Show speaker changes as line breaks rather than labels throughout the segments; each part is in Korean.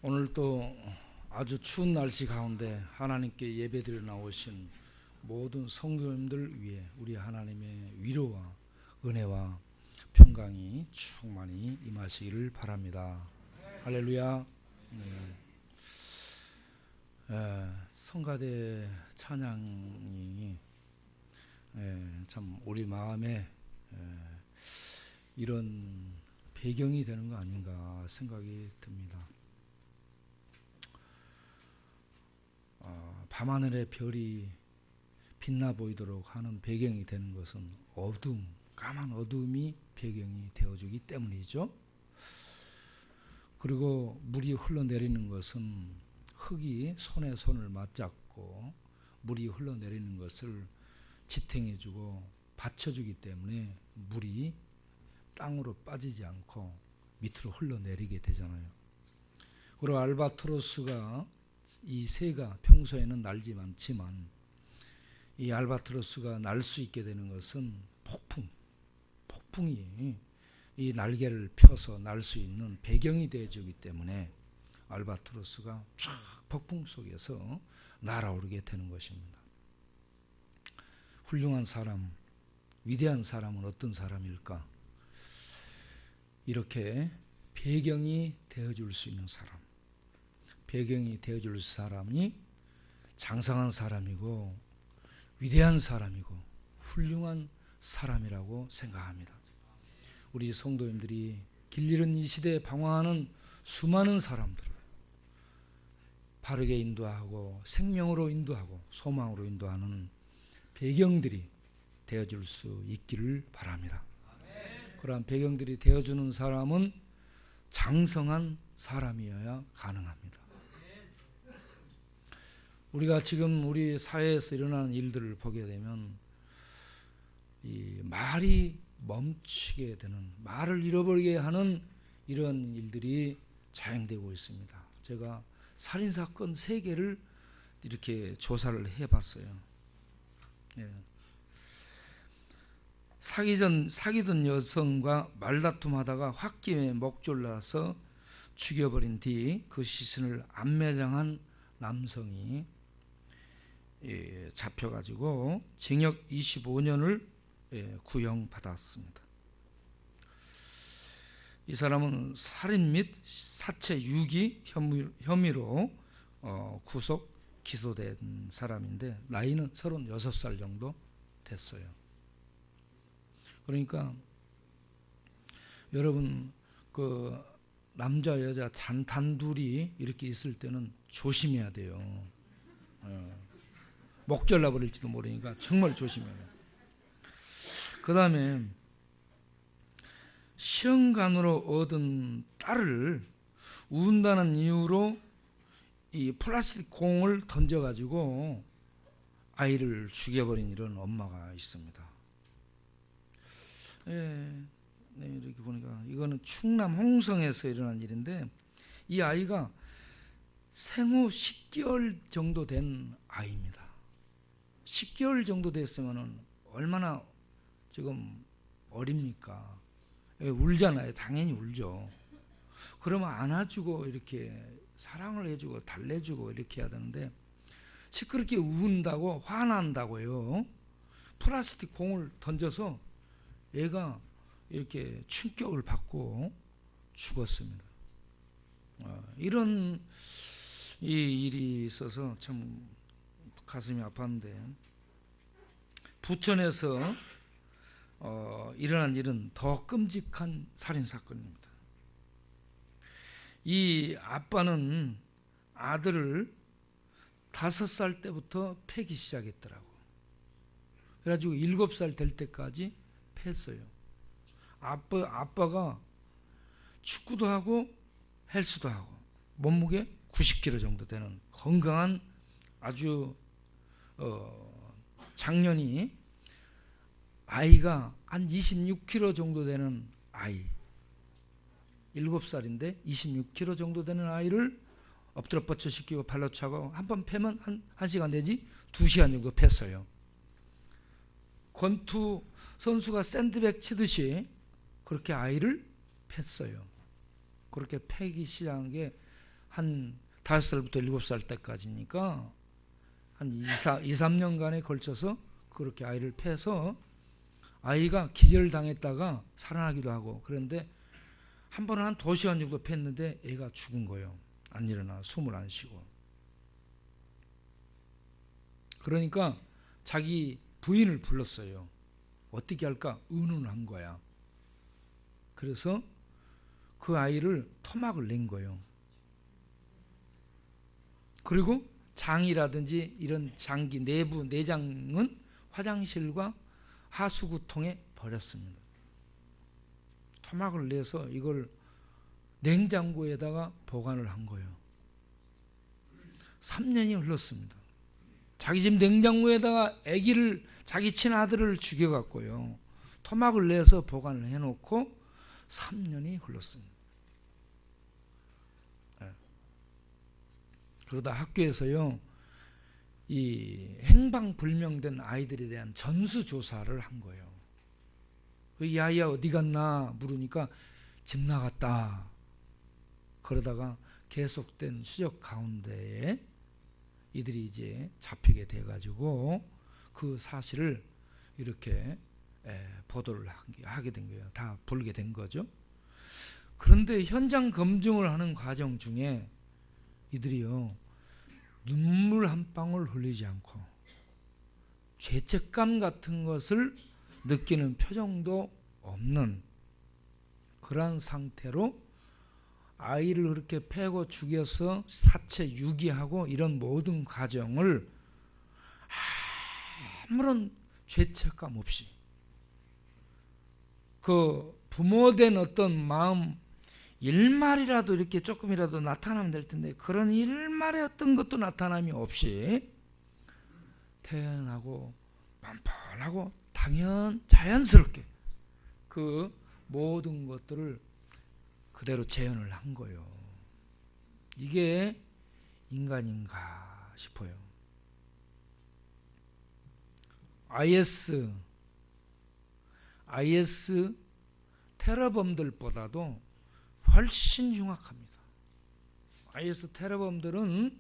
오늘 또 아주 추운 날씨 가운데 하나님께 예배드려 나오신 모든 성도님들 위해 우리 하나님의 위로와 은혜와 평강이 충만히 임하시기를 바랍니다. 할렐루야. 성가대 찬양이 참 우리 마음에 이런 배경이 되는 거 아닌가 생각이 듭니다. 밤하늘의 별이 빛나 보이도록 하는 배경이 되는 것은 어둠, 까만 어둠이 배경이 되어주기 때문이죠. 그리고 물이 흘러내리는 것은 흙이 손에 손을 맞잡고 물이 흘러내리는 것을 지탱해주고 받쳐주기 때문에 물이 땅으로 빠지지 않고 밑으로 흘러내리게 되잖아요. 그리고 알바트로스가 이 새가 평소에는 날지 않지만 이 알바트로스가 날 수 있게 되는 것은 폭풍이 이 날개를 펴서 날 수 있는 배경이 되어주기 때문에 알바트로스가 쫙 폭풍 속에서 날아오르게 되는 것입니다. 훌륭한 사람, 위대한 사람은 어떤 사람일까? 이렇게 배경이 되어줄 수 있는 사람, 배경이 되어줄 사람이 장성한 사람이고 위대한 사람이고 훌륭한 사람이라고 생각합니다. 우리 성도님들이 길 잃은 이 시대에 방황하는 수많은 사람들을 바르게 인도하고 생명으로 인도하고 소망으로 인도하는 배경들이 되어줄 수 있기를 바랍니다. 그러한 배경들이 되어주는 사람은 장성한 사람이어야 가능합니다. 우리가 지금 우리 사회에서 일어나는 일들을 보게 되면 이 말이 멈추게 되는, 말을 잃어버리게 하는 이런 일들이 자행되고 있습니다. 제가 살인사건 3개를 이렇게 조사를 해봤어요. 사귀던 여성과 말다툼하다가 홧김에 목졸라서 죽여버린 뒤 그 시신을 안매장한 남성이 잡혀가지고 징역 25년을 구형받았습니다. 이 사람은 살인 및 사체 유기 혐의로 구속 기소된 사람인데 나이는 36살 정도 됐어요. 그러니까 여러분 그 남자 여자 단둘이 이렇게 있을 때는 조심해야 돼요. 목 잘라버릴지도 모르니까 정말 조심해야 돼요. 그 다음에 시험관으로 얻은 딸을 운다는 이유로 이 플라스틱 공을 던져가지고 아이를 죽여버린 이런 엄마가 있습니다. 이렇게 보니까 이거는 충남 홍성에서 일어난 일인데 이 아이가 생후 10개월 정도 된 아이입니다. 10개월 정도 됐으면 얼마나 지금 어립니까? 울잖아요. 당연히 울죠. 그러면 안아주고 이렇게 사랑을 해주고 달래주고 이렇게 해야 되는데 시끄럽게 운다고 화난다고요. 플라스틱 공을 던져서 얘가 이렇게 충격을 받고 죽었습니다. 이런 이 일이 있어서 참 가슴이 아팠는데 부천에서 일어난 일은 더 끔찍한 살인사건입니다. 이 아빠는 아들을 5살 때부터 패기 시작했더라고. 그래가지고 7살 될 때까지 했어요. 아빠가 축구도 하고 헬스도 하고 몸무게 90kg 정도 되는 건강한 아주 작년이 아이가 한 26kg 정도 되는 아이 7살인데 26kg 정도 되는 아이를 엎드려 뻗쳐 시키고 발로 차고 한 번 패면 한 1시간 내지 2시간 정도 팼어요. 권투 선수가 샌드백 치듯이 그렇게 아이를 팼어요. 그렇게 패기 시작한 게 한 5살부터 7살 때까지니까 한 2, 3년간에 걸쳐서 그렇게 아이를 패서 아이가 기절당했다가 살아나기도 하고, 그런데 한 번은 한 2시간 정도 팼는데 애가 죽은 거예요. 안 일어나, 숨을 안 쉬고. 그러니까 자기 부인을 불렀어요. 어떻게 할까? 의논한 거야. 그래서 그 아이를 토막을 낸 거예요. 그리고 장이라든지 이런 장기, 내부 내장은 화장실과 하수구통에 버렸습니다. 토막을 내서 이걸 냉장고에다가 보관을 한 거예요. 3년이 흘렀습니다. 자기 집 냉장고에다가 아기를, 자기 친아들을 죽여갖고요, 토막을 내서 보관을 해놓고 3년이 흘렀습니다. 그러다 학교에서요, 이 행방불명된 아이들에 대한 전수조사를 한 거예요. 이 아이야 어디 갔나 물으니까 집 나갔다. 그러다가 계속된 수적 가운데에 이들이 이제 잡히게 돼가지고 그 사실을 이렇게 보도를 하게 된 거예요. 다 불게 된 거죠. 그런데 현장 검증을 하는 과정 중에 이들이요, 눈물 한 방울 흘리지 않고 죄책감 같은 것을 느끼는 표정도 없는 그러한 상태로 아이를 그렇게 패고 죽여서 사체 유기하고 이런 모든 과정을 아무런 죄책감 없이, 그 부모된 어떤 마음, 일말이라도 이렇게 조금이라도 나타나면 될 텐데 그런 일말의 어떤 것도 나타남이 없이 태연하고 뻔뻔하고 자연스럽게 그 모든 것들을 그대로 재현을 한 거예요. 이게 인간인가 싶어요. IS 테러범들보다도 훨씬 흉악합니다. IS 테러범들은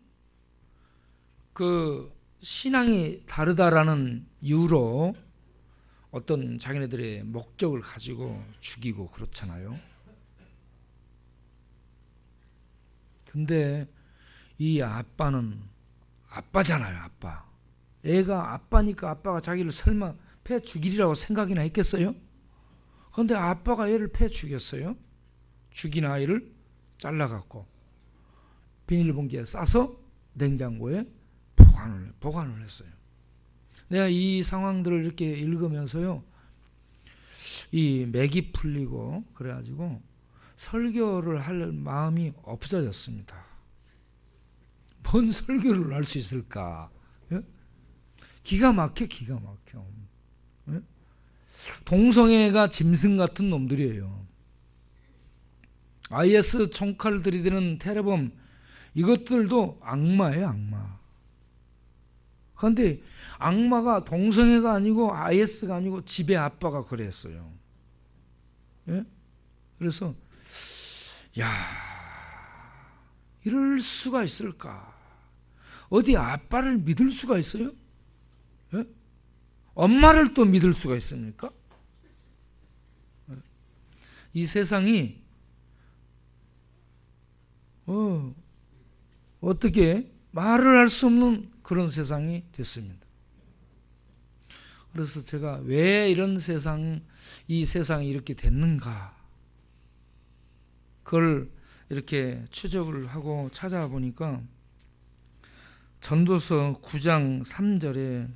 그 신앙이 다르다라는 이유로 어떤 자기네들의 목적을 가지고 죽이고 그렇잖아요. 근데 이 아빠는 아빠잖아요. 아빠. 애가 아빠니까 아빠가 자기를 설마 패 죽이리라고 생각이나 했겠어요? 그런데 아빠가 애를 패 죽였어요. 죽인 아이를 잘라갖고 비닐봉지에 싸서 냉장고에 보관을 했어요. 내가 이 상황들을 이렇게 읽으면서요, 이 맥이 풀리고 그래가지고 설교를 할 마음이 없어졌습니다. 뭔 설교를 할 수 있을까? 예? 기가 막혀. 예? 동성애가 짐승 같은 놈들이에요. IS 총칼을 들이대는 테러범, 이것들도 악마예요, 악마. 그런데 악마가 동성애가 아니고 IS가 아니고 집의 아빠가 그랬어요. 예? 그래서 이럴 수가 있을까? 어디 아빠를 믿을 수가 있어요? 예? 엄마를 또 믿을 수가 있습니까? 이 세상이 어떻게 말을 할 수 없는 그런 세상이 됐습니다. 그래서 제가 왜 이 세상이 이렇게 됐는가, 그걸 이렇게 추적을 하고 찾아보니까 전도서 9장 3절에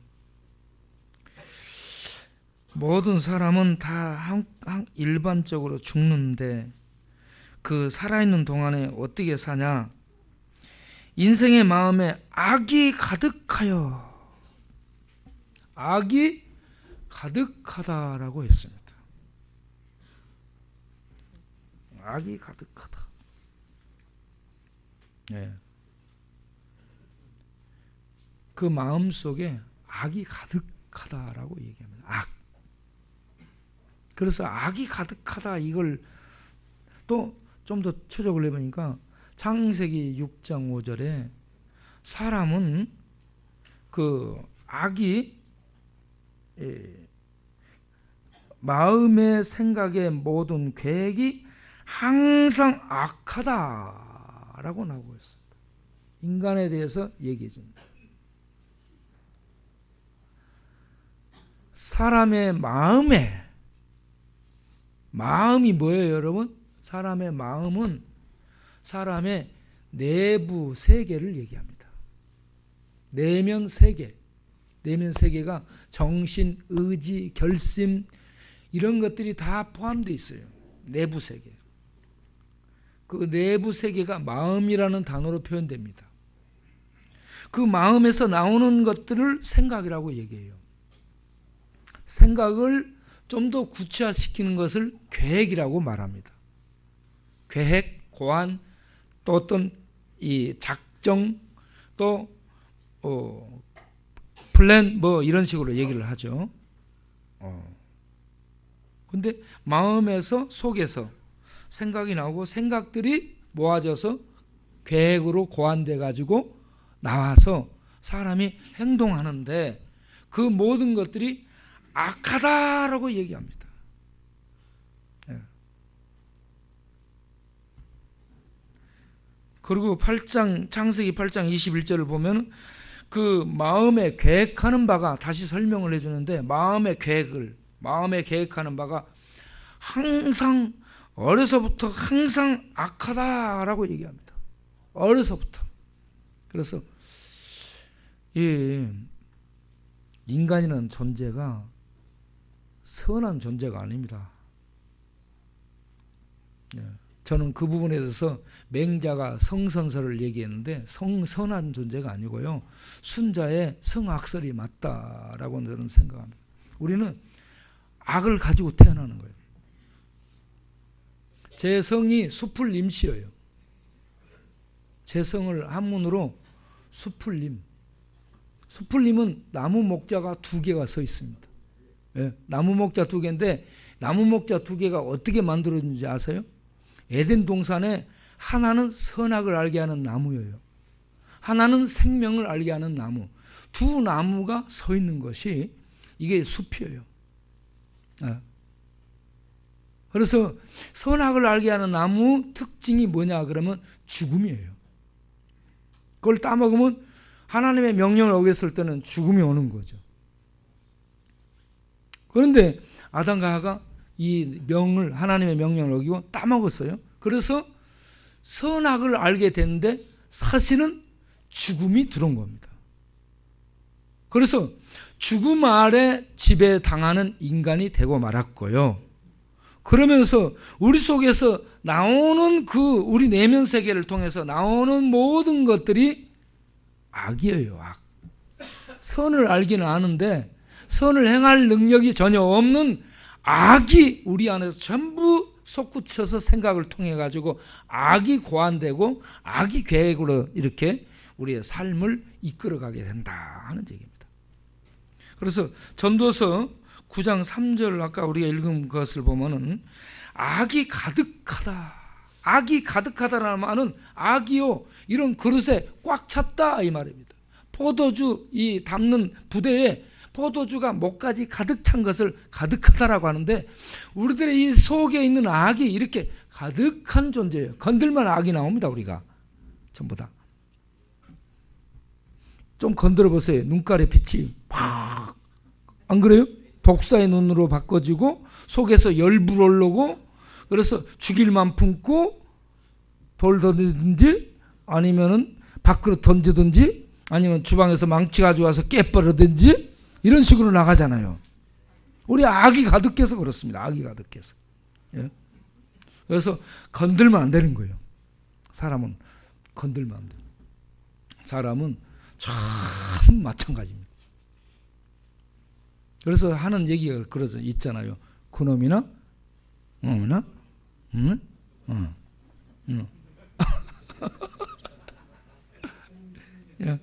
모든 사람은 다 일반적으로 죽는데 그 살아있는 동안에 어떻게 사냐? 인생의 마음에 악이 가득하다라고 했습니다. 악이 가득하다. 네. 그 마음 속에 악이 가득하다라고 얘기합니다. 악. 그래서 악이 가득하다, 이걸 또 좀 더 추적을 해보니까 창세기 6장 5절에 사람은 그 악이 마음의 생각의 모든 계획이 항상 악하다라고 나오고 있습니다. 인간에 대해서 얘기해 줍니다. 사람의 마음이 뭐예요, 여러분? 사람의 마음은 사람의 내부 세계를 얘기합니다. 내면 세계. 내면 세계가 정신, 의지, 결심 이런 것들이 다 포함되어 있어요. 내부 세계. 그 내부 세계가 마음이라는 단어로 표현됩니다. 그 마음에서 나오는 것들을 생각이라고 얘기해요. 생각을 좀 더 구체화시키는 것을 계획이라고 말합니다. 계획, 고안, 또 어떤 이 작정, 또 플랜 뭐 이런 식으로 얘기를 하죠. 근데 마음에서 속에서 생각이 나오고 생각들이 모아져서 계획으로 고안돼 가지고 나와서 사람이 행동하는데 그 모든 것들이 악하다라고 얘기합니다. 그리고 창세기 8장 21절을 보면 그 마음에 계획하는 바가 다시 설명을 해주는데 마음에 계획하는 바가 항상 어려서부터 항상 악하다라고 얘기합니다. 어려서부터. 그래서 이 인간이라는 존재가 선한 존재가 아닙니다. 저는 그 부분에 대해서 맹자가 성선설을 얘기했는데 선한 존재가 아니고요. 순자의 성악설이 맞다라고 저는 생각합니다. 우리는 악을 가지고 태어나는 거예요. 제 성이 수풀림씨예요. 제 성을 한문으로 수풀림. 수풀림은 나무 목자가 2개가 서 있습니다. 나무 목자 2개인데 나무 목자 2개가 어떻게 만들어진지 아세요? 에덴 동산에 하나는 선악을 알게 하는 나무예요. 하나는 생명을 알게 하는 나무. 2 나무가 서 있는 것이 이게 숲이에요. 그래서 선악을 알게 하는 나무 특징이 뭐냐 그러면 죽음이에요. 그걸 따먹으면 하나님의 명령을 어겼을 때는 죽음이 오는 거죠. 그런데 아담과 하와가 이 하나님의 명령을 어기고 따먹었어요. 그래서 선악을 알게 됐는데 사실은 죽음이 들어온 겁니다. 그래서 죽음 아래 지배당하는 인간이 되고 말았고요. 그러면서 우리 속에서 나오는 우리 내면 세계를 통해서 나오는 모든 것들이 악이에요. 악. 선을 알기는 아는데 선을 행할 능력이 전혀 없는 악이 우리 안에서 전부 솟구쳐서 생각을 통해 가지고 악이 고안되고 악이 계획으로 이렇게 우리의 삶을 이끌어가게 된다 하는 얘기입니다. 그래서 전도서 9장 3절 아까 우리가 읽은 것을 보면은 악이 가득하다. 악이 가득하다라는 말은 악이요 이런 그릇에 꽉 찼다 이 말입니다. 포도주 이 담는 부대에 포도주가 목까지 가득 찬 것을 가득하다라고 하는데 우리들의 이 속에 있는 악이 이렇게 가득한 존재예요. 건들면 악이 나옵니다. 우리가 전부 다. 좀 건드려 보세요. 눈깔의 빛이 팍 안 그래요? 독사의 눈으로 바꿔지고 속에서 열불 올르고 그래서 죽일만 품고 돌 던지든지 아니면은 밖으로 던지든지 아니면 주방에서 망치 가져와서 깨버리든지 이런 식으로 나가잖아요. 우리 악이 가득해서 그렇습니다. 악이 가득해서. 예? 그래서 건들면 안 되는 거예요. 사람은 건들면 안 돼요. 사람은 참 마찬가지입니다. 그래서 하는 얘기가 그러죠. 있잖아요. 그놈이나 어머나 예.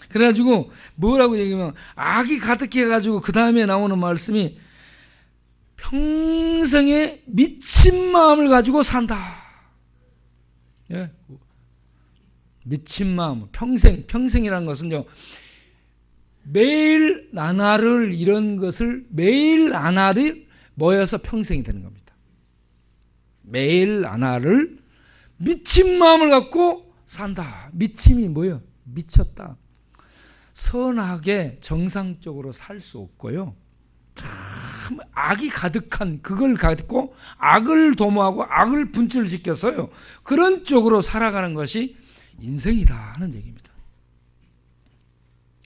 그래가지고 뭐라고 얘기하면 악이 가득해가지고 그 다음에 나오는 말씀이 평생에 미친 마음을 가지고 산다. 예? 미친 마음, 평생이라는 것은요, 매일 나날을 이런 것을 매일 나날이 모여서 평생이 되는 겁니다. 매일 나날을 미친 마음을 갖고 산다. 미침이 뭐예요? 미쳤다. 선하게 정상적으로 살 수 없고요. 참 악이 가득한 그걸 갖고 악을 도모하고 악을 분출시켜서요. 그런 쪽으로 살아가는 것이 인생이다 하는 얘기입니다.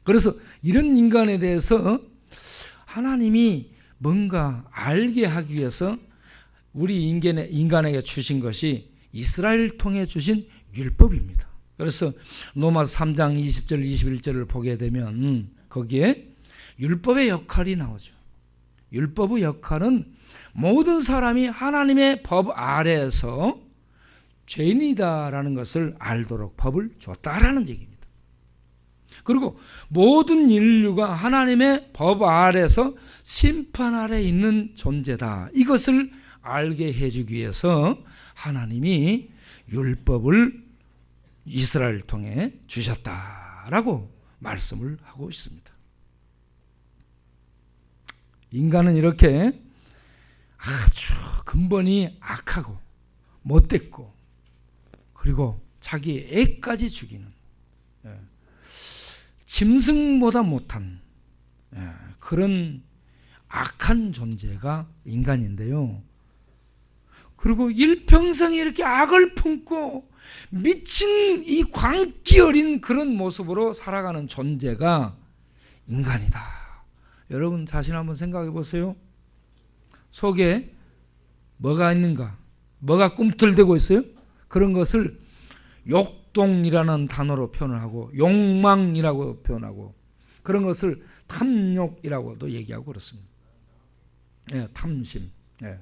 그래서 이런 인간에 대해서 하나님이 뭔가 알게 하기 위해서 우리 인간에게 주신 것이 이스라엘을 통해 주신 율법입니다. 그래서 로마서 3장 20절 21절을 보게 되면 거기에 율법의 역할이 나오죠. 율법의 역할은 모든 사람이 하나님의 법 아래에서 죄인이다라는 것을 알도록 법을 줬다라는 얘기입니다. 그리고 모든 인류가 하나님의 법 아래에서 심판 아래 있는 존재다. 이것을 알게 해주기 위해서 하나님이 율법을 이스라엘을 통해 주셨다라고 말씀을 하고 있습니다. 인간은 이렇게 아주 근본이 악하고 못됐고 그리고 자기 애까지 죽이는 짐승보다 못한 그런 악한 존재가 인간인데요. 그리고 일평생 이렇게 악을 품고 미친 이 광기 어린 그런 모습으로 살아가는 존재가 인간이다. 여러분 자신 한번 생각해 보세요. 속에 뭐가 있는가? 뭐가 꿈틀대고 있어요? 그런 것을 욕동이라는 단어로 표현을 하고 욕망이라고 표현하고 그런 것을 탐욕이라고도 얘기하고 그렇습니다. 예, 탐심. 예.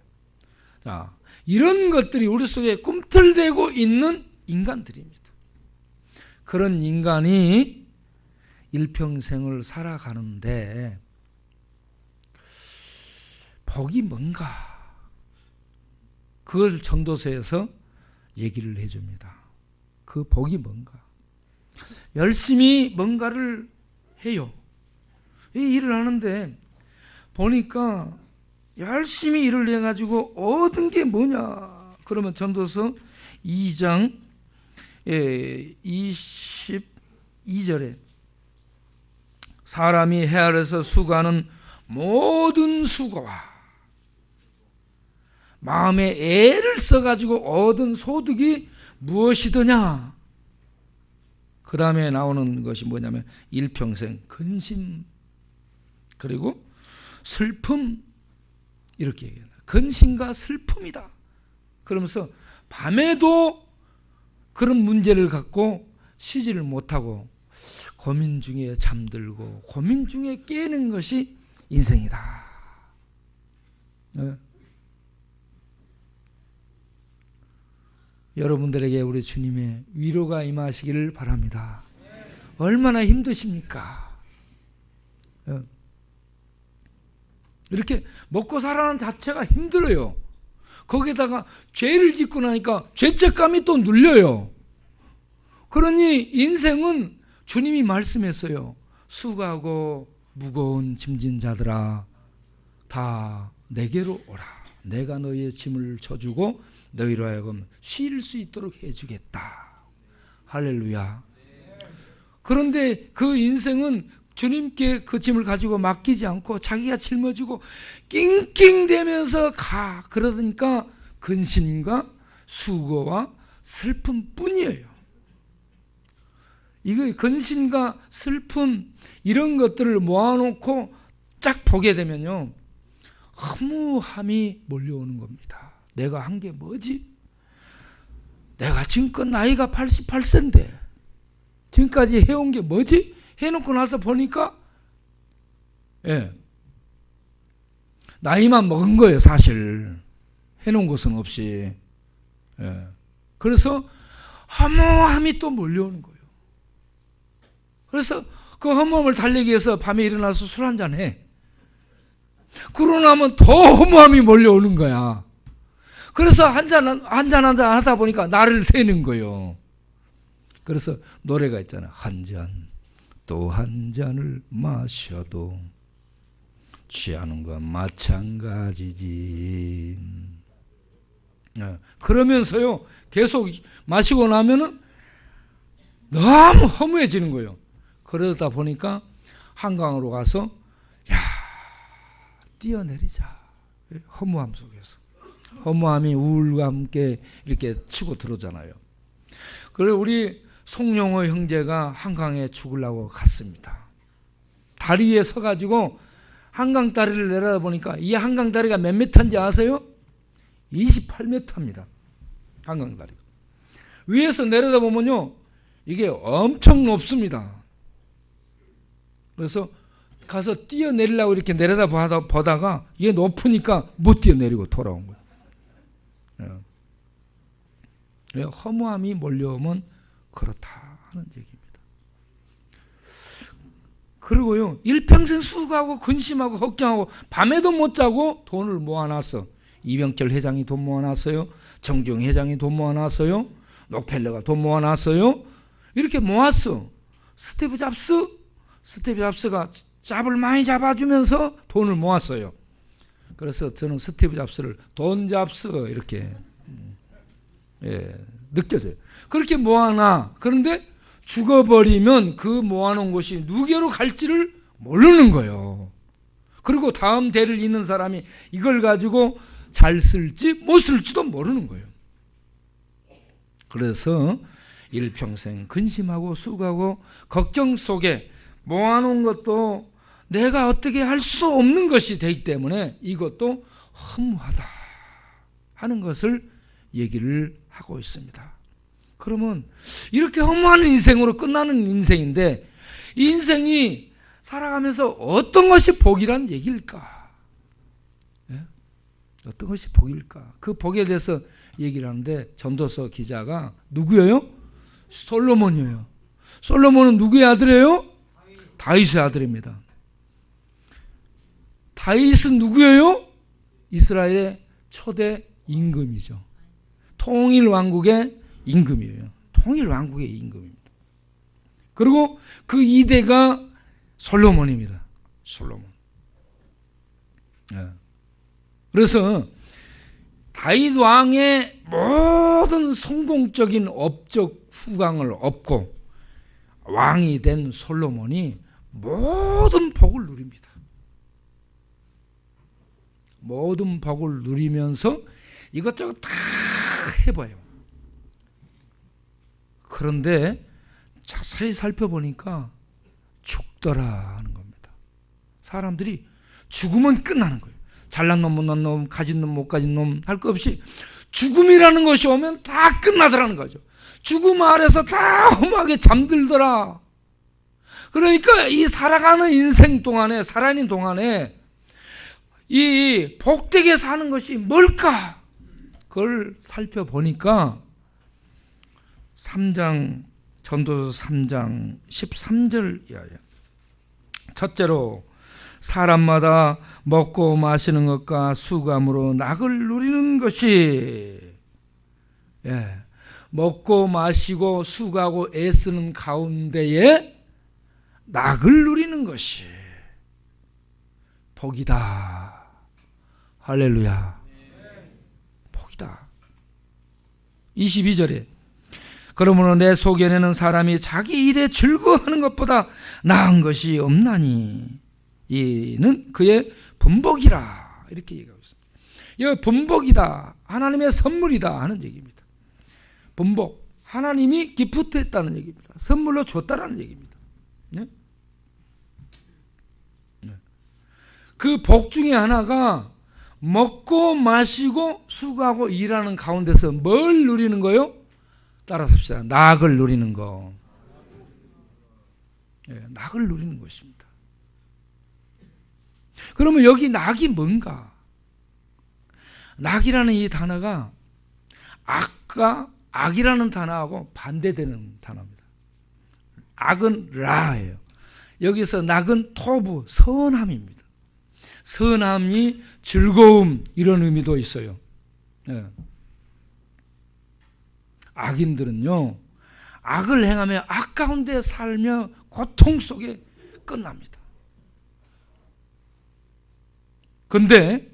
자, 이런 것들이 우리 속에 꿈틀대고 있는 인간들입니다. 그런 인간이 일평생을 살아가는데 복이 뭔가? 그걸 전도서에서 얘기를 해줍니다. 그 복이 뭔가? 열심히 뭔가를 해요. 이 일을 하는데 보니까 열심히 일을 해가지고 얻은 게 뭐냐? 그러면 전도서 2장 22절에 사람이 해 아래서 수고하는 모든 수고와 마음에 애를 써가지고 얻은 소득이 무엇이더냐? 그 다음에 나오는 것이 뭐냐면 일평생 근심 그리고 슬픔 이렇게 얘기해요. 근심과 슬픔이다. 그러면서 밤에도 그런 문제를 갖고 쉬지를 못하고 고민 중에 잠들고 고민 중에 깨는 것이 인생이다. 네. 여러분들에게 우리 주님의 위로가 임하시기를 바랍니다. 얼마나 힘드십니까? 이렇게 먹고 살아가는 자체가 힘들어요. 거기다가 죄를 짓고 나니까 죄책감이 또 눌려요. 그러니 인생은 주님이 말씀했어요. 수고하고 무거운 짐진 자들아 다 내게로 오라. 내가 너희의 짐을 져주고 너희로 하여금 쉴 수 있도록 해주겠다. 할렐루야. 그런데 그 인생은 주님께 그 짐을 가지고 맡기지 않고 자기가 짊어지고 낑낑대면서 가. 그러니까 근심과 수고와 슬픔뿐이에요. 이거 근심과 슬픔 이런 것들을 모아놓고 쫙 보게 되면요. 허무함이 몰려오는 겁니다. 내가 한 게 뭐지? 내가 지금껏 나이가 88세인데 지금까지 해온 게 뭐지? 해놓고 나서 보니까 나이만 먹은 거예요. 사실 해놓은 것은 없이. 그래서 허무함이 또 몰려오는 거예요. 그래서 그 허무함을 달래기 위해서 밤에 일어나서 술 한잔 해. 그러고 나면 더 허무함이 몰려오는 거야. 그래서 한잔 하다 보니까 나를 새는 거예요. 그래서 노래가 있잖아. 한 잔, 또 한 잔을 마셔도 취하는 건 마찬가지지. 그러면서요, 계속 마시고 나면은 너무 허무해지는 거예요. 그러다 보니까 한강으로 가서, 뛰어내리자. 허무함 속에서. 허무함이 우울과 함께 이렇게 치고 들어오잖아요. 그리고 우리 송영호 형제가 한강에 죽으려고 갔습니다. 다리 위에 서가지고 한강 다리를 내려다보니까 이 한강 다리가 몇 미터인지 아세요? 28m입니다. 한강 다리가. 위에서 내려다보면요, 이게 엄청 높습니다. 그래서 가서 뛰어내리려고 이렇게 내려다보다가 이게 높으니까 못 뛰어내리고 돌아온 거예요. 허무함이 몰려오면 그렇다 하는 얘기입니다. 그리고요, 일평생 수고하고 근심하고 걱정하고 밤에도 못 자고 돈을 모아놨어. 이병철 회장이 돈 모아놨어요. 정중 회장이 돈 모아놨어요. 록펠러가 돈 모아놨어요. 이렇게 모았어. 스티브 잡스가 잡을 많이 잡아주면서 돈을 모았어요. 그래서 저는 스티브 잡스를 돈 잡스 이렇게 느껴져요. 그렇게 모아놔. 그런데 죽어버리면 그 모아놓은 것이 누구로 갈지를 모르는 거예요. 그리고 다음 대를 잇는 사람이 이걸 가지고 잘 쓸지 못 쓸지도 모르는 거예요. 그래서 일평생 근심하고 수고하고 걱정 속에 모아놓은 것도 내가 어떻게 할 수 없는 것이 되기 때문에 이것도 허무하다 하는 것을 얘기를 하고 있습니다. 그러면 이렇게 허무한 인생으로 끝나는 인생인데 이 인생이 살아가면서 어떤 것이 복이란 얘기일까? 어떤 것이 복일까? 그 복에 대해서 얘기를 하는데 전도서 기자가 누구예요? 솔로몬이에요. 솔로몬은 누구의 아들이에요? 다윗의 아들입니다. 다윗은 누구예요? 이스라엘의 초대 임금이죠. 통일 왕국의 임금이에요. 통일 왕국의 임금입니다. 그리고 그 2대가 솔로몬입니다. 솔로몬. 그래서 다윗 왕의 모든 성공적인 업적 후광을 얻고 왕이 된 솔로몬이 모든 복을 누립니다. 모든 복을 누리면서 이것저것 다 해봐요. 그런데 자세히 살펴보니까 죽더라 하는 겁니다. 사람들이 죽으면 끝나는 거예요. 잘난 놈, 못난 놈, 가진 놈, 못 가진 놈 할 것 없이 죽음이라는 것이 오면 다 끝나더라는 거죠. 죽음 아래서 다 험하게 잠들더라. 그러니까 이 살아가는 인생 동안에, 살아있는 동안에 이 복되게 사는 것이 뭘까? 그걸 살펴보니까 3장, 전도서 3장 13절 이하에 첫째로 사람마다 먹고 마시는 것과 수감으로 낙을 누리는 것이, 먹고 마시고 수고하고 애쓰는 가운데에 낙을 누리는 것이 복이다. 할렐루야. 복이다. 22절에 그러므로 내 소견에는 사람이 자기 일에 즐거워하는 것보다 나은 것이 없나니 이는 그의 분복이라 이렇게 얘기하고 있습니다. 이거 분복이다, 하나님의 선물이다 하는 얘기입니다. 분복, 하나님이 기프트했다는 얘기입니다. 선물로 줬다라는 얘기입니다. 네? 그 복 중에 하나가 먹고 마시고 수고하고 일하는 가운데서 뭘 누리는 거요? 따라서 합시다. 낙을 누리는 거. 낙을 누리는 것입니다. 그러면 여기 낙이 뭔가? 낙이라는 이 단어가 악이라는 단어하고 반대되는 단어입니다. 악은 라예요. 여기서 낙은 토부, 선함입니다. 선함이 즐거움 이런 의미도 있어요. 예. 악인들은요, 악을 행하며 악 가운데 살며 고통 속에 끝납니다. 근데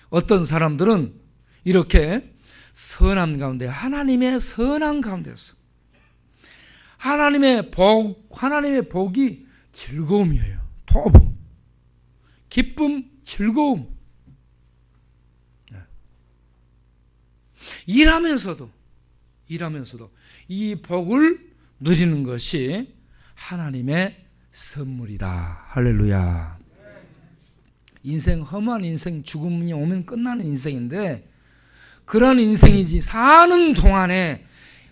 어떤 사람들은 이렇게 선함 가운데, 하나님의 선함 가운데서 하나님의 복이 즐거움이에요. 토부, 기쁨, 즐거움. 일하면서도 이 복을 누리는 것이 하나님의 선물이다. 할렐루야. 인생, 험한 인생, 죽음이 오면 끝나는 인생인데 그런 인생이지, 사는 동안에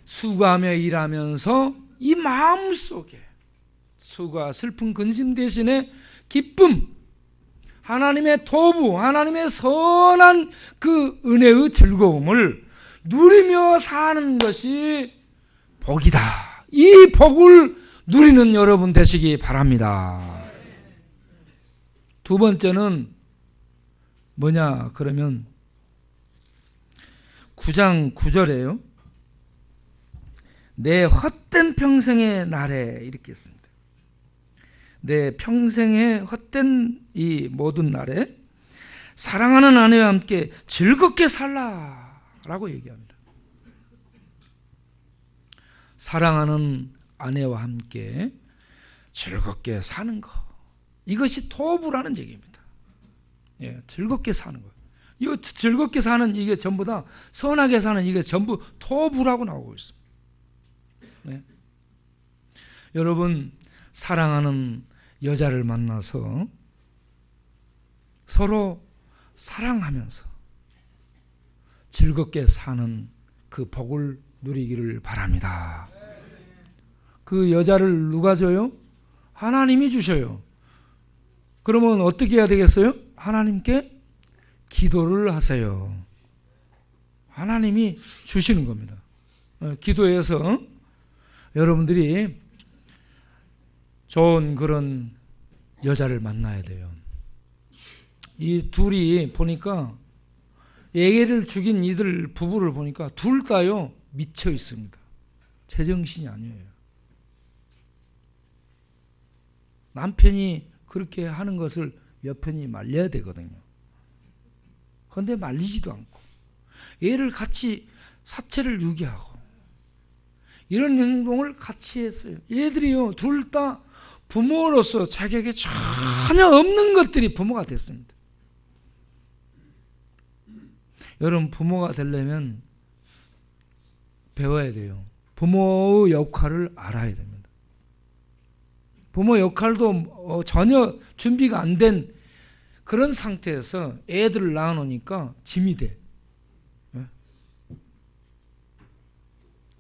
수고하며 일하면서 이 마음속에 수고와 슬픈 근심 대신에 기쁨, 하나님의 도부, 하나님의 선한 그 은혜의 즐거움을 누리며 사는 것이 복이다. 이 복을 누리는 여러분 되시기 바랍니다. 두 번째는 뭐냐 그러면 9장 9절에요. 내 헛된 평생의 날에 이렇게 했습니다. 내 평생의 헛된 이 모든 날에 사랑하는 아내와 함께 즐겁게 살라라고 얘기합니다. 사랑하는 아내와 함께 즐겁게 사는 것, 이것이 토부라는 얘기입니다. 예, 즐겁게 사는 것. 이거 즐겁게 사는 이게 전부 다 선하게 사는 이게 전부 토부라고 나오고 있습니다. 네. 여러분 사랑하는 여자를 만나서 서로 사랑하면서 즐겁게 사는 그 복을 누리기를 바랍니다. 그 여자를 누가 줘요? 하나님이 주셔요. 그러면 어떻게 해야 되겠어요? 하나님께 기도를 하세요. 하나님이 주시는 겁니다. 기도해서 여러분들이 좋은 그런 여자를 만나야 돼요. 이 둘이 보니까 애를 죽인 이들 부부를 보니까 둘 다요 미쳐 있습니다. 제정신이 아니에요. 남편이 그렇게 하는 것을 여편이 말려야 되거든요. 그런데 말리지도 않고 애를 같이 사체를 유기하고 이런 행동을 같이 했어요. 얘들이요 둘 다 부모로서 자격이 전혀 없는 것들이 부모가 됐습니다. 여러분 부모가 되려면 배워야 돼요. 부모의 역할을 알아야 됩니다. 부모 역할도 전혀 준비가 안 된 그런 상태에서 애들을 낳아놓으니까 짐이 돼.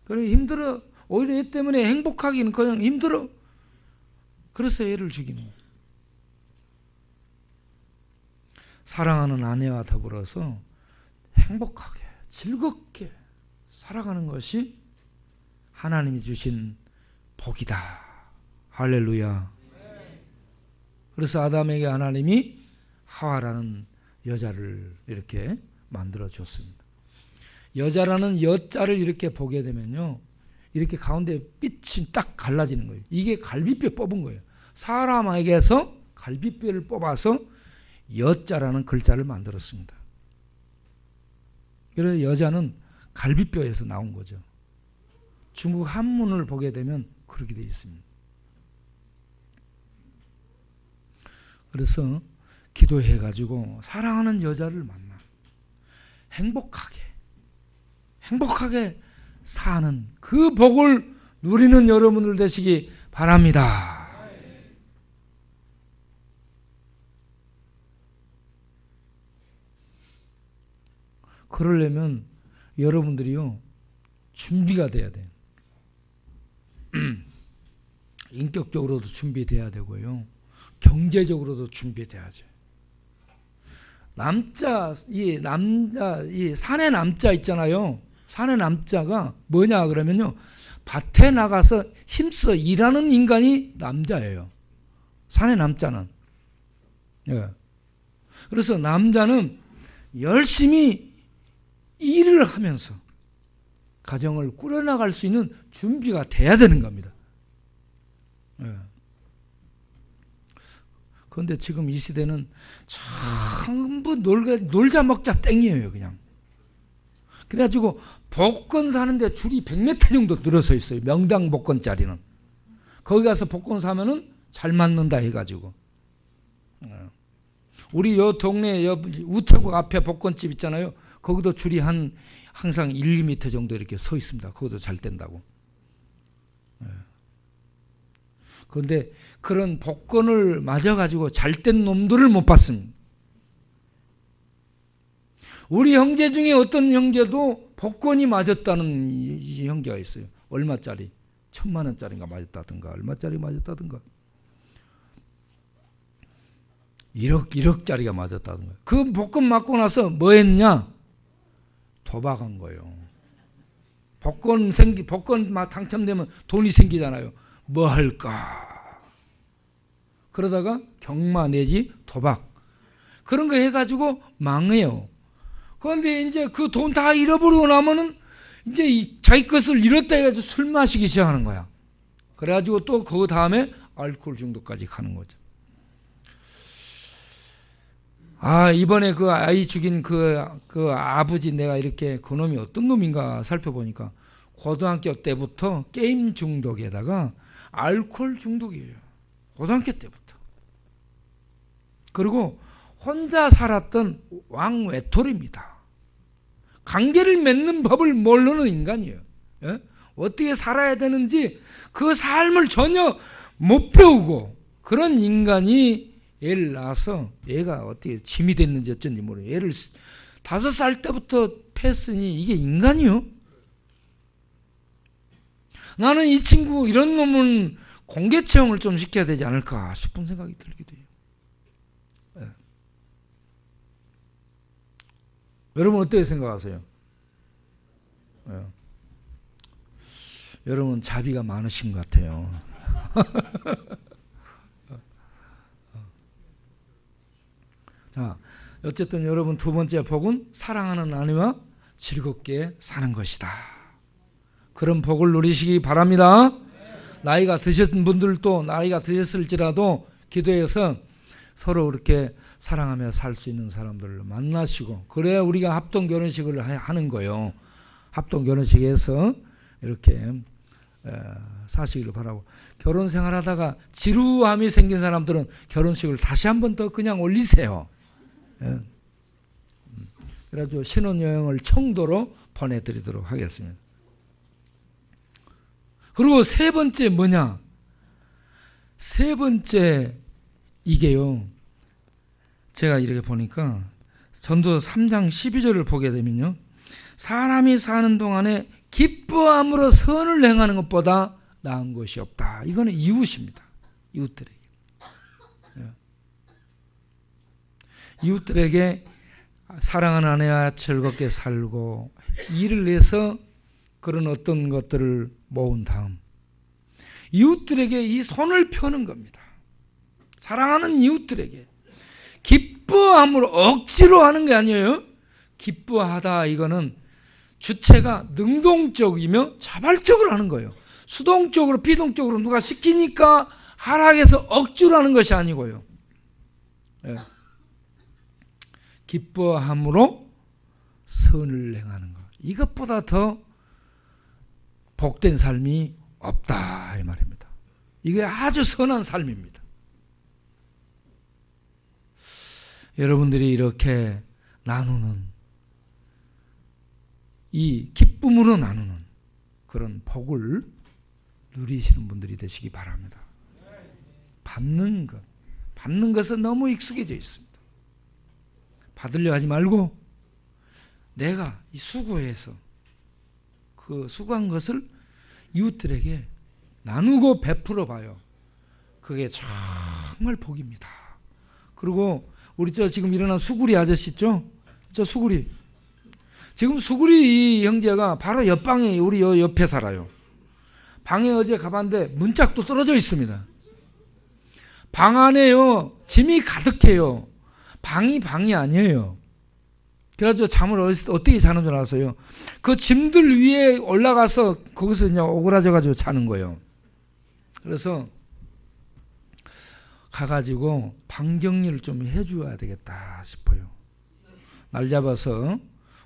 그래 힘들어. 오히려 애 때문에 행복하기는 그냥 힘들어. 그래서 애를 죽이는 거예요. 사랑하는 아내와 더불어서 행복하게 즐겁게 살아가는 것이 하나님이 주신 복이다. 할렐루야. 그래서 아담에게 하나님이 하와라는 여자를 이렇게 만들어 줬습니다. 여자라는 여자를 이렇게 보게 되면요, 이렇게 가운데 빛이 딱 갈라지는 거예요. 이게 갈비뼈 뽑은 거예요. 사람에게서 갈비뼈를 뽑아서 여자라는 글자를 만들었습니다. 그래서 여자는 갈비뼈에서 나온 거죠. 중국 한문을 보게 되면 그렇게 되어 있습니다. 그래서 기도해가지고 사랑하는 여자를 만나 행복하게 사는 그 복을 누리는 여러분들 되시기 바랍니다. 그러려면 여러분들이요 준비가 돼야 돼요. 인격적으로도 준비돼야 되고요, 경제적으로도 준비돼야죠. 이 사내 남자 있잖아요. 사내 남자가 뭐냐 그러면요, 밭에 나가서 힘써 일하는 인간이 남자예요. 사내 남자는. 예. 그래서 남자는 열심히 일을 하면서 가정을 꾸려나갈 수 있는 준비가 돼야 되는 겁니다. 그런데 지금 이 시대는 전부 놀자 먹자 땡이에요. 그냥. 그래가지고 복권 사는데 줄이 100m 정도 늘어서 있어요. 명당 복권짜리는. 거기 가서 복권 사면은 잘 맞는다 해가지고. 우리 요 동네 우체국 앞에 복권집 있잖아요. 거기도 줄이 항상 1, 2m 정도 이렇게 서 있습니다. 거기도 잘 된다고. 그런데 그런 복권을 맞아가지고 잘된 놈들을 못 봤습니다. 우리 형제 중에 어떤 형제도 복권이 맞았다는 이 형제가 있어요. 얼마짜리? 1000만 원짜리가 맞았다든가 얼마짜리 맞았다든가 1억짜리가 맞았다든가. 그 복권 맞고 나서 뭐 했냐? 도박한 거예요. 복권 당첨되면 돈이 생기잖아요. 뭐 할까? 그러다가 경마 내지 도박 그런 거 해가지고 망해요. 그런데 이제 그 돈 다 잃어버리고 나면은 이제 자기 것을 잃었다 해가지고 술 마시기 시작하는 거야. 그래가지고 또 그 다음에 알코올 중독까지 가는 거죠. 이번에 그 아이 죽인 그 아버지 내가 이렇게 그 놈이 어떤 놈인가 살펴보니까 고등학교 때부터 게임 중독에다가 알코올 중독이에요. 고등학교 때부터. 그리고 혼자 살았던 왕외톨입니다. 관계를 맺는 법을 모르는 인간이에요. 어떻게 살아야 되는지 그 삶을 전혀 못 배우고 그런 인간이 애를 낳아서 얘가 어떻게 짐이 됐는지 어쩐지 모르겠어요. 애를 5살 때부터 패했으니 이게 인간이요? 나는 이 친구 이런 놈은 공개 채용을 좀 시켜야 되지 않을까 싶은 생각이 들기도 해요. 여러분 어떻게 생각하세요? 여러분 자비가 많으신 것 같아요. 자, 어쨌든 여러분 두 번째 복은 사랑하는 아내와 즐겁게 사는 것이다. 그런 복을 누리시기 바랍니다. 나이가 드신 분들도 나이가 드셨을지라도 기도해서 서로 그렇게 사랑하며 살 수 있는 사람들을 만나시고 그래야 우리가 합동 결혼식을 하는 거예요. 합동 결혼식에서 이렇게 사시기를 바라고 결혼 생활하다가 지루함이 생긴 사람들은 결혼식을 다시 한 번 더 그냥 올리세요. 그래가지고 신혼여행을 청도로 보내드리도록 하겠습니다. 그리고 세 번째 뭐냐? 세 번째 이게요. 제가 이렇게 보니까 전도 3장 12절을 보게 되면요. 사람이 사는 동안에 기뻐함으로 선을 행하는 것보다 나은 것이 없다. 이거는 이웃입니다. 이웃들에게. 이웃들에게 사랑하는 아내와 즐겁게 살고 일을 해서 그런 어떤 것들을 모은 다음 이웃들에게 이 손을 펴는 겁니다. 사랑하는 이웃들에게 기뻐함으로 억지로 하는 게 아니에요. 기뻐하다 이거는 주체가 능동적이며 자발적으로 하는 거예요. 수동적으로 비동적으로 누가 시키니까 하락해서 억지로 하는 것이 아니고요. 기뻐함으로 선을 행하는 것. 이것보다 더 복된 삶이 없다 이 말입니다. 이게 아주 선한 삶입니다. 여러분들이 이렇게 나누는 이 기쁨으로 나누는 그런 복을 누리시는 분들이 되시기 바랍니다. 받는 것은 너무 익숙해져 있습니다. 받으려 하지 말고 내가 이 수고해서 그 수고한 것을 이웃들에게 나누고 베풀어 봐요. 그게 정말 복입니다. 그리고 우리 지금 일어난 수구리 아저씨 있죠? 저 수구리. 지금 수구리 이 형제가 바로 옆방에 우리 옆에 살아요. 방에 어제 가봤는데 문짝도 떨어져 있습니다. 방 안에요 짐이 가득해요. 방이 아니에요. 그래가지고 잠을 어떻게 자는 줄 아세요? 그 짐들 위에 올라가서 거기서 그냥 오그라져가지고 자는 거예요. 그래서 가가지고 방 정리를 좀 해줘야 되겠다 싶어요. 날 잡아서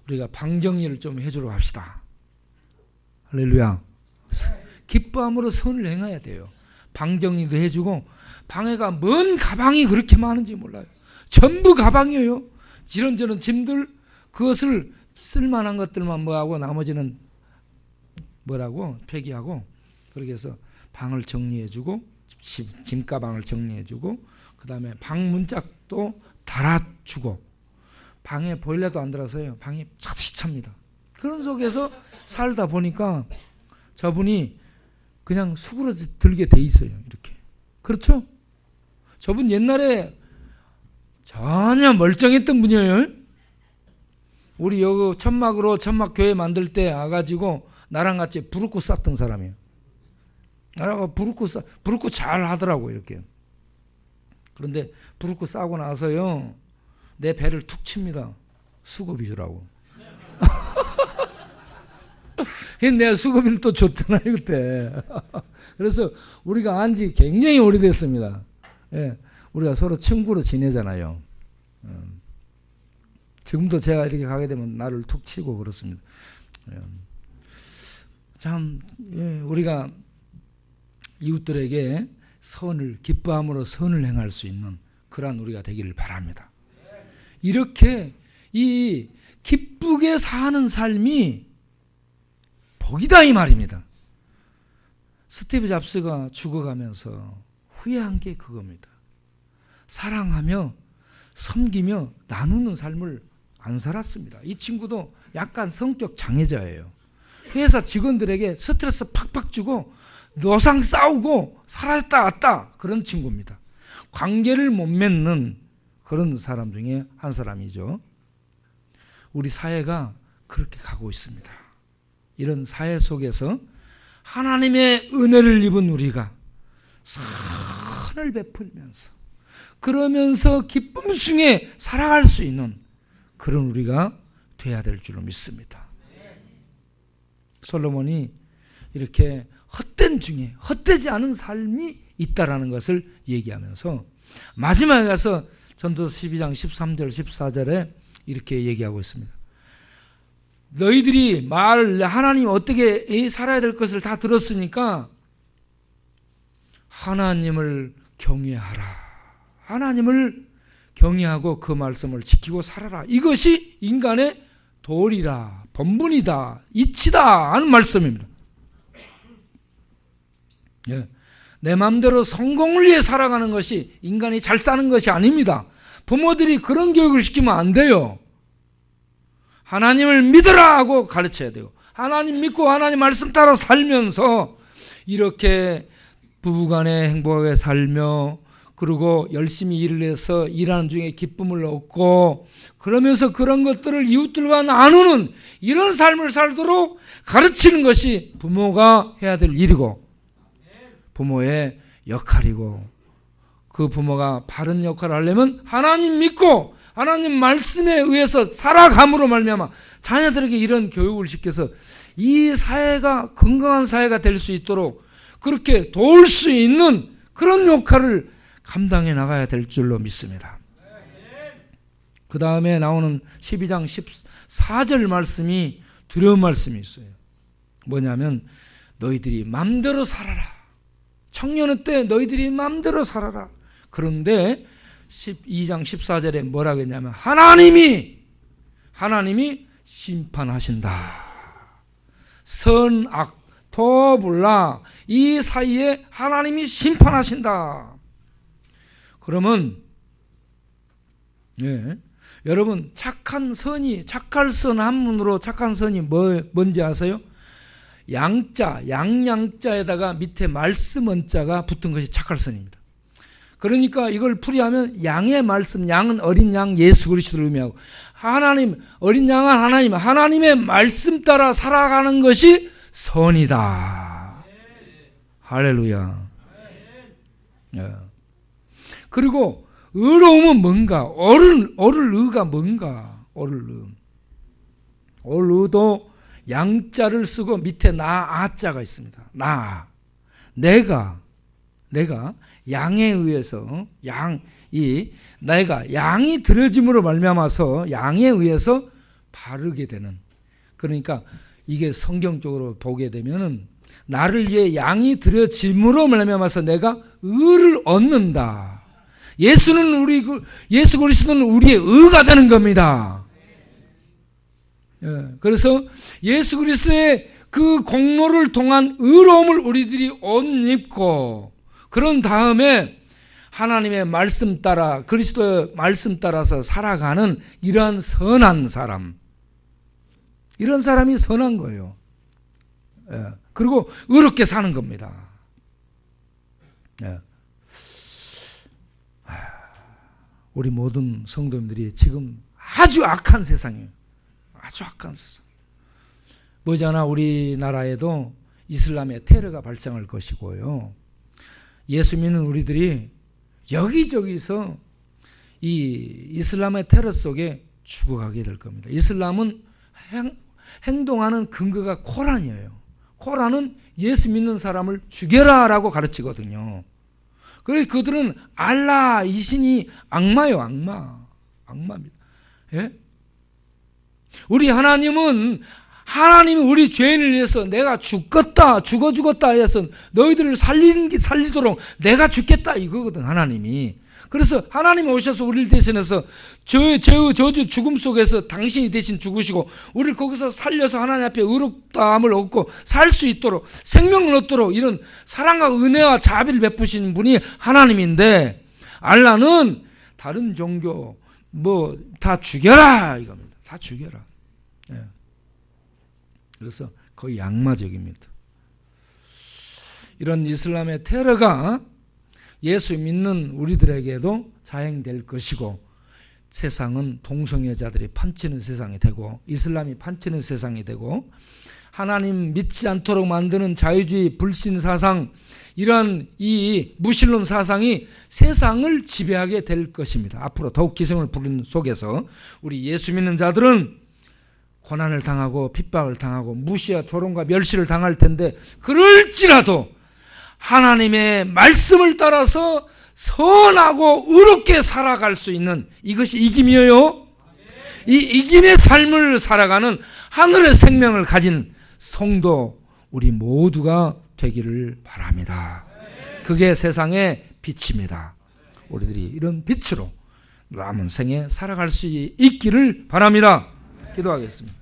우리가 방 정리를 좀 해주러 갑시다. 할렐루야. 기뻐함으로 선을 행해야 돼요. 방 정리도 해주고, 방에가 뭔 가방이 그렇게 많은지 몰라요. 전부 가방이에요. 이런저런 짐들, 그것을 쓸만한 것들만 뭐하고 나머지는 뭐라고 폐기하고, 그렇게 해서 방을 정리해주고, 짐가방을 정리해주고, 그 다음에 방 문짝도 달아주고, 방에 보일러도 안 들어서요. 방이 차디찹니다. 그런 속에서 살다 보니까 저분이 그냥 수그러들게 돼 있어요. 이렇게. 그렇죠? 저분 옛날에 전혀 멀쩡했던 분이에요. 우리 여기 천막교회 만들 때 와가지고 나랑 같이 부르코 쌌던 사람이에요. 나라가 부르코 잘 하더라고, 이렇게. 그런데 부르코 싸고 나서요, 내 배를 툭 칩니다. 수고비 주라고. 내가 수고비를 또 줬잖아요, 그때. 그래서 우리가 안지 굉장히 오래됐습니다. 예, 우리가 서로 친구로 지내잖아요. 지금도 제가 이렇게 가게 되면 나를 툭 치고 그렇습니다. 참, 예, 우리가 이웃들에게 기뻐함으로 선을 행할 수 있는 그러한 우리가 되기를 바랍니다. 이렇게 이 기쁘게 사는 삶이 복이다, 이 말입니다. 스티브 잡스가 죽어가면서 후회한 게 그겁니다. 사랑하며 섬기며 나누는 삶을 안 살았습니다. 이 친구도 약간 성격 장애자예요. 회사 직원들에게 스트레스 팍팍 주고 노상 싸우고 살았다 왔다 그런 친구입니다. 관계를 못 맺는 그런 사람 중에 한 사람이죠. 우리 사회가 그렇게 가고 있습니다. 이런 사회 속에서 하나님의 은혜를 입은 우리가 선을 베풀면서 그러면서 기쁨 중에 살아갈 수 있는 그런 우리가 돼야 될 줄로 믿습니다. 솔로몬이 이렇게 헛된 중에 헛되지 않은 삶이 있다라는 것을 얘기하면서 마지막에 가서 전도서 12장 13절 14절에 이렇게 얘기하고 있습니다. 너희들이 하나님 어떻게 살아야 될 것을 다 들었으니까 하나님을 경외하라. 하나님을 경외하고 그 말씀을 지키고 살아라. 이것이 인간의 도리라, 본분이다, 이치다 하는 말씀입니다. 예. 내 마음대로 성공을 위해 살아가는 것이 인간이 잘 사는 것이 아닙니다. 부모들이 그런 교육을 시키면 안 돼요. 하나님을 믿으라 하고 가르쳐야 돼요. 하나님 믿고 하나님 말씀 따라 살면서 이렇게 부부간에 행복하게 살며 그리고 열심히 일을 해서 일하는 중에 기쁨을 얻고 그러면서 그런 것들을 이웃들과 나누는 이런 삶을 살도록 가르치는 것이 부모가 해야 될 일이고 부모의 역할이고 그 부모가 바른 역할을 하려면 하나님 믿고 하나님 말씀에 의해서 살아감으로 말미암아 자녀들에게 이런 교육을 시켜서 이 사회가 건강한 사회가 될 수 있도록 그렇게 도울 수 있는 그런 역할을 감당해 나가야 될 줄로 믿습니다. 그 다음에 나오는 12장 14절 말씀이 두려운 말씀이 있어요. 뭐냐면 너희들이 맘대로 살아라. 청년의 때 너희들이 맘대로 살아라. 그런데 12장 14절에 뭐라고 했냐면 하나님이 심판하신다. 선악 토불라 이 사이에 하나님이 심판하신다. 그러면 여러분 착할 선 한문으로 착한 선이 뭔지 아세요? 양양자에다가 밑에 말씀 원자가 붙은 것이 착할 선입니다. 그러니까 이걸 풀이하면 양의 말씀, 양은 어린 양 예수 그리스도를 의미하고 어린 양은 하나님의 말씀 따라 살아가는 것이 선이다. 할렐루야. 그리고 의로움은 뭔가? 어를 의가 뭔가? 어를 의. 올 의도 양자를 쓰고 밑에 나 아자가 있습니다. 내가 양에 의해서 내가 양이 들여짐으로 말미암아서 양에 의해서 바르게 되는, 그러니까 이게 성경적으로 보게 되면은 나를 위해 양이 들여짐으로 말미암아서 내가 의를 얻는다. 예수 그리스도는 우리의 의가 되는 겁니다. 그래서 예수 그리스도의 그 공로를 통한 의로움을 우리들이 옷 입고, 그런 다음에 하나님의 말씀 따라, 그리스도의 말씀 따라서 살아가는 이러한 선한 사람, 이런 사람이 선한 거예요. 그리고 의롭게 사는 겁니다. 우리 모든 성도님들이 지금 아주 악한 세상이에요. 아주 악한 세상. 머지않아 우리나라에도 이슬람의 테러가 발생할 것이고요. 예수 믿는 우리들이 여기저기서 이 이슬람의 테러 속에 죽어가게 될 겁니다. 이슬람은 행동하는 근거가 코란이에요. 코란은 예수 믿는 사람을 죽여라라고 가르치거든요. 그래서 그들은 알라 이 신이 악마요, 악마입니다. 예? 우리 하나님이 우리 죄인을 위해서 내가 죽었다 해서 너희들을 살리도록 내가 죽겠다 이거거든, 하나님이. 그래서 하나님이 오셔서 우리를 대신해서 죄의 저주 죽음 속에서 당신이 대신 죽으시고 우리를 거기서 살려서 하나님 앞에 의롭다함을 얻고 살 수 있도록, 생명을 얻도록 이런 사랑과 은혜와 자비를 베푸시는 분이 하나님인데, 알라는 다른 종교 다 죽여라 이겁니다. 다 죽여라. 그래서 거의 악마적입니다. 이런 이슬람의 테러가 예수 믿는 우리들에게도 자행될 것이고, 세상은 동성애자들이 판치는 세상이 되고 이슬람이 판치는 세상이 되고, 하나님 믿지 않도록 만드는 자유주의 불신 사상, 이런 이 무신론 사상이 세상을 지배하게 될 것입니다. 앞으로 더욱 기승을 부리는 속에서 우리 예수 믿는 자들은 고난을 당하고 핍박을 당하고 무시와 조롱과 멸시를 당할 텐데, 그럴지라도 하나님의 말씀을 따라서 선하고 의롭게 살아갈 수 있는, 이것이 이김이에요. 이 이김의 삶을 살아가는 하늘의 생명을 가진 성도 우리 모두가 되기를 바랍니다. 그게 세상의 빛입니다. 우리들이 이런 빛으로 남은 생에 살아갈 수 있기를 바랍니다. 기도하겠습니다.